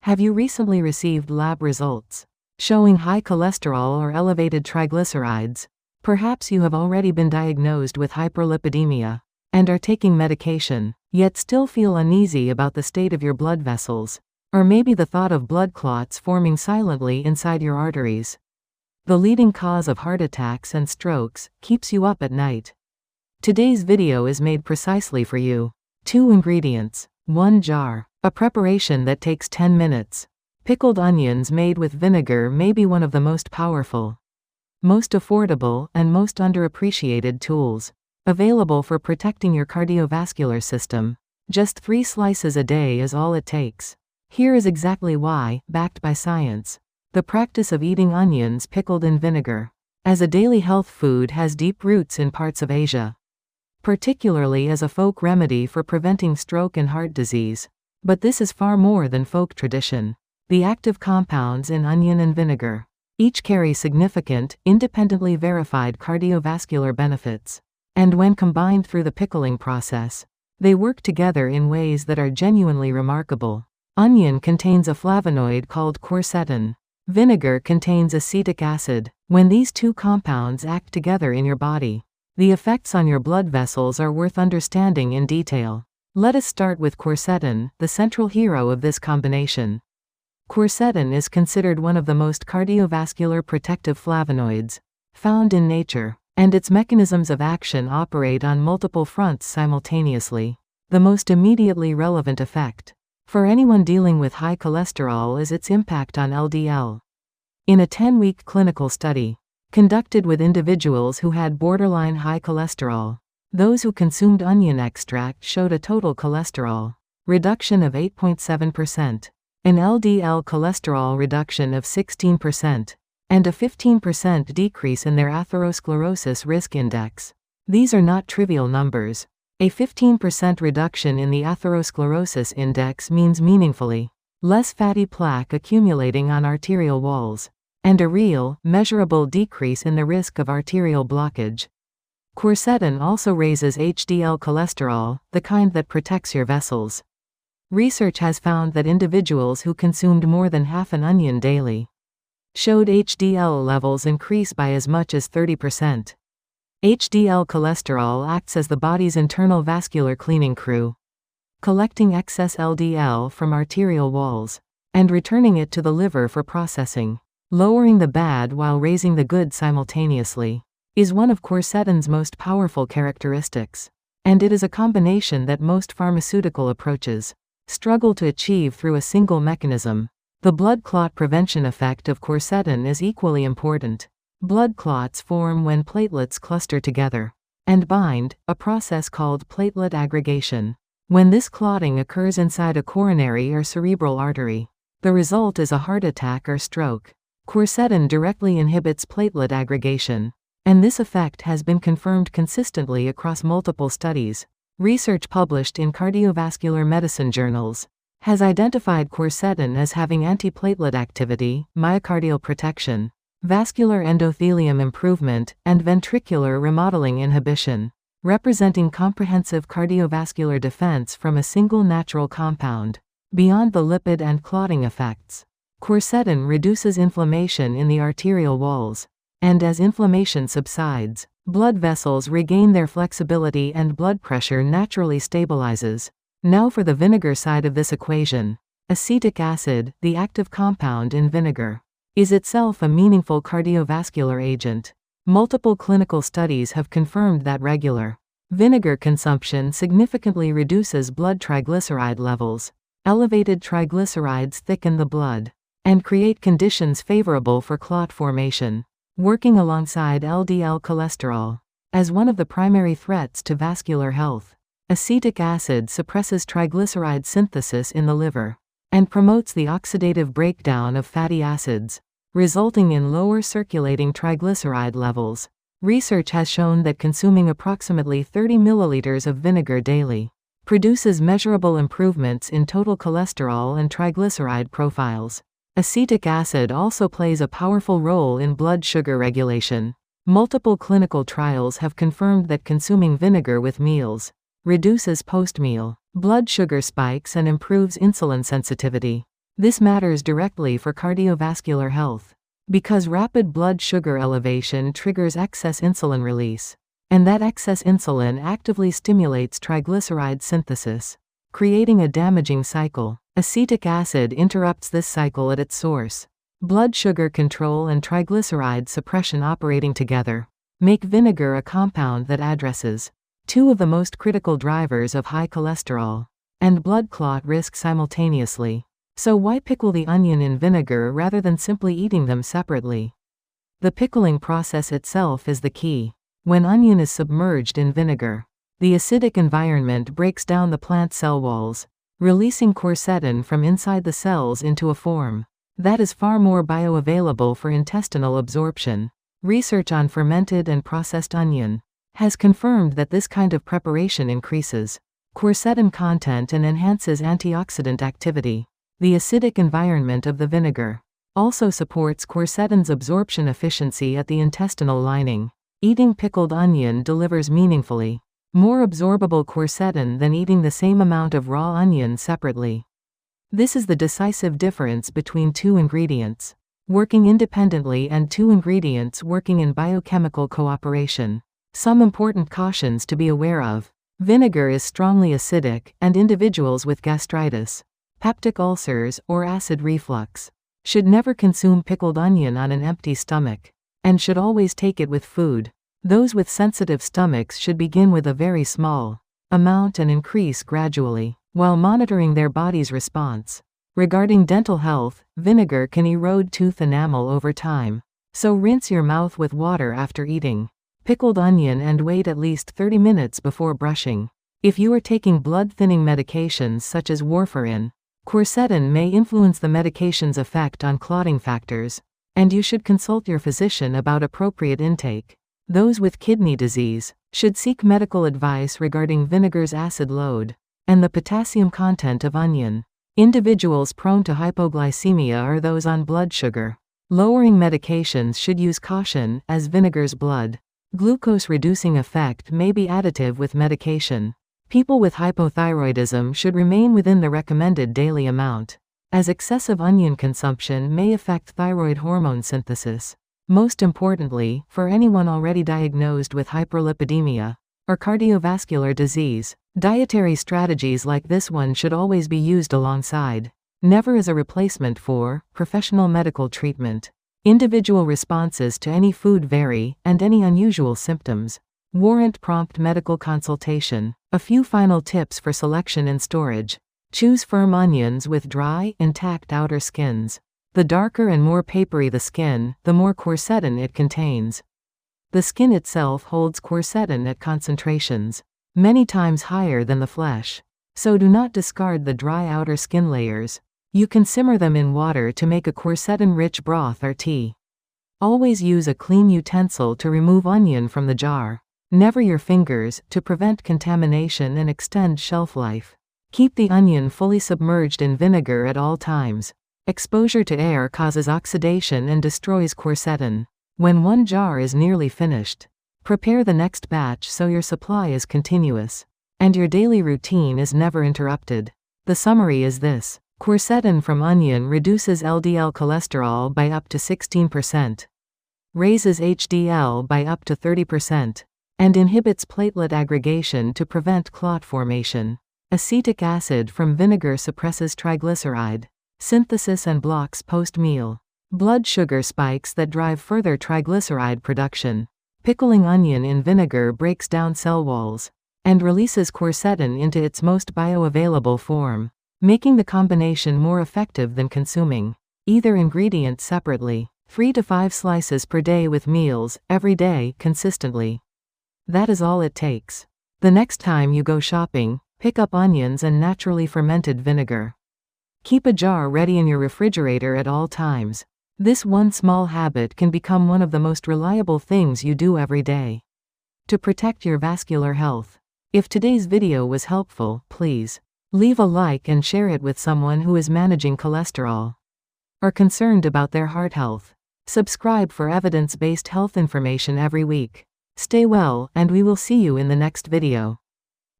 Have you recently received lab results showing high cholesterol or elevated triglycerides? Perhaps you have already been diagnosed with hyperlipidemia and are taking medication, yet still feel uneasy about the state of your blood vessels, or maybe the thought of blood clots forming silently inside your arteries. The leading cause of heart attacks and strokes keeps you up at night. Today's video is made precisely for you. 2 ingredients, 1 jar. A preparation that takes 10 minutes. Pickled onions made with vinegar may be one of the most powerful, most affordable, and most underappreciated tools available for protecting your cardiovascular system. Just 3 slices a day is all it takes. Here is exactly why, backed by science. The practice of eating onions pickled in vinegar as a daily health food has deep roots in parts of Asia, particularly as a folk remedy for preventing stroke and heart disease. But this is far more than folk tradition. The active compounds in onion and vinegar each carry significant, independently verified cardiovascular benefits. And when combined through the pickling process, they work together in ways that are genuinely remarkable. Onion contains a flavonoid called quercetin. Vinegar contains acetic acid. When these 2 compounds act together in your body, the effects on your blood vessels are worth understanding in detail. Let us start with quercetin, the central hero of this combination. Quercetin is considered one of the most cardiovascular protective flavonoids found in nature, and its mechanisms of action operate on multiple fronts simultaneously. The most immediately relevant effect for anyone dealing with high cholesterol is its impact on LDL. In a 10-week clinical study conducted with individuals who had borderline high cholesterol, those who consumed onion extract showed a total cholesterol reduction of 8.7%, an LDL cholesterol reduction of 16%, and a 15% decrease in their atherosclerosis risk index. These are not trivial numbers. A 15% reduction in the atherosclerosis index means meaningfully less fatty plaque accumulating on arterial walls, and a real, measurable decrease in the risk of arterial blockage. Quercetin also raises HDL cholesterol, the kind that protects your vessels. Research has found that individuals who consumed more than half an onion daily showed HDL levels increase by as much as 30%. HDL cholesterol acts as the body's internal vascular cleaning crew, collecting excess LDL from arterial walls and returning it to the liver for processing. Lowering the bad while raising the good simultaneously is one of quercetin's most powerful characteristics, and it is a combination that most pharmaceutical approaches struggle to achieve through a single mechanism. The blood clot prevention effect of quercetin is equally important. Blood clots form when platelets cluster together and bind, a process called platelet aggregation. When this clotting occurs inside a coronary or cerebral artery, the result is a heart attack or stroke. Quercetin directly inhibits platelet aggregation, and this effect has been confirmed consistently across multiple studies. Research published in cardiovascular medicine journals has identified quercetin as having antiplatelet activity, myocardial protection, vascular endothelium improvement, and ventricular remodeling inhibition, representing comprehensive cardiovascular defense from a single natural compound. Beyond the lipid and clotting effects, quercetin reduces inflammation in the arterial walls, and as inflammation subsides, blood vessels regain their flexibility and blood pressure naturally stabilizes. Now for the vinegar side of this equation. Acetic acid, the active compound in vinegar, is itself a meaningful cardiovascular agent. Multiple clinical studies have confirmed that regular vinegar consumption significantly reduces blood triglyceride levels. Elevated triglycerides thicken the blood and create conditions favorable for clot formation, working alongside LDL cholesterol as one of the primary threats to vascular health. Acetic acid suppresses triglyceride synthesis in the liver and promotes the oxidative breakdown of fatty acids, resulting in lower circulating triglyceride levels. Research has shown that consuming approximately 30 milliliters of vinegar daily produces measurable improvements in total cholesterol and triglyceride profiles. Acetic acid also plays a powerful role in blood sugar regulation. Multiple clinical trials have confirmed that consuming vinegar with meals reduces post-meal blood sugar spikes and improves insulin sensitivity. This matters directly for cardiovascular health, because rapid blood sugar elevation triggers excess insulin release, and that excess insulin actively stimulates triglyceride synthesis, creating a damaging cycle. Acetic acid interrupts this cycle at its source. Blood sugar control and triglyceride suppression operating together make vinegar a compound that addresses two of the most critical drivers of high cholesterol and blood clot risk simultaneously. So why pickle the onion in vinegar rather than simply eating them separately? The pickling process itself is the key. When onion is submerged in vinegar, the acidic environment breaks down the plant cell walls, releasing quercetin from inside the cells into a form that is far more bioavailable for intestinal absorption. Research on fermented and processed onion has confirmed that this kind of preparation increases quercetin content and enhances antioxidant activity. The acidic environment of the vinegar also supports quercetin's absorption efficiency at the intestinal lining. Eating pickled onion delivers meaningfully more absorbable quercetin than eating the same amount of raw onion separately. This is the decisive difference between two ingredients working independently and two ingredients working in biochemical cooperation. Some important cautions to be aware of. Vinegar is strongly acidic, and individuals with gastritis, peptic ulcers, or acid reflux should never consume pickled onion on an empty stomach, and should always take it with food. Those with sensitive stomachs should begin with a very small amount and increase gradually, while monitoring their body's response. Regarding dental health, vinegar can erode tooth enamel over time, so rinse your mouth with water after eating pickled onion and wait at least 30 minutes before brushing. If you are taking blood-thinning medications such as warfarin, quercetin may influence the medication's effect on clotting factors, and you should consult your physician about appropriate intake. Those with kidney disease should seek medical advice regarding vinegar's acid load and the potassium content of onion. Individuals prone to hypoglycemia are those on blood sugar lowering medications should use caution, as vinegar's blood glucose-reducing effect may be additive with medication. People with hypothyroidism should remain within the recommended daily amount, as excessive onion consumption may affect thyroid hormone synthesis. Most importantly, for anyone already diagnosed with hyperlipidemia or cardiovascular disease, dietary strategies like this one should always be used alongside, never as a replacement for, professional medical treatment. Individual responses to any food vary, and any unusual symptoms warrant prompt medical consultation. A few final tips for selection and storage. Choose firm onions with dry, intact outer skins. The darker and more papery the skin, the more quercetin it contains. The skin itself holds quercetin at concentrations many times higher than the flesh, so do not discard the dry outer skin layers. You can simmer them in water to make a quercetin-rich broth or tea. Always use a clean utensil to remove onion from the jar. Never your fingers, to prevent contamination and extend shelf life. Keep the onion fully submerged in vinegar at all times. Exposure to air causes oxidation and destroys quercetin. When one jar is nearly finished, prepare the next batch so your supply is continuous, and your daily routine is never interrupted. The summary is this. Quercetin from onion reduces LDL cholesterol by up to 16%, raises HDL by up to 30%, and inhibits platelet aggregation to prevent clot formation. Acetic acid from vinegar suppresses triglyceride synthesis and blocks post-meal blood sugar spikes that drive further triglyceride production. Pickling onion in vinegar breaks down cell walls and releases quercetin into its most bioavailable form, making the combination more effective than consuming either ingredient separately. 3 to 5 slices per day with meals, every day, consistently. That is all it takes. The next time you go shopping, pick up onions and naturally fermented vinegar. Keep a jar ready in your refrigerator at all times. This one small habit can become one of the most reliable things you do every day to protect your vascular health. If today's video was helpful, please leave a like and share it with someone who is managing cholesterol or concerned about their heart health. Subscribe for evidence-based health information every week. Stay well, and we will see you in the next video.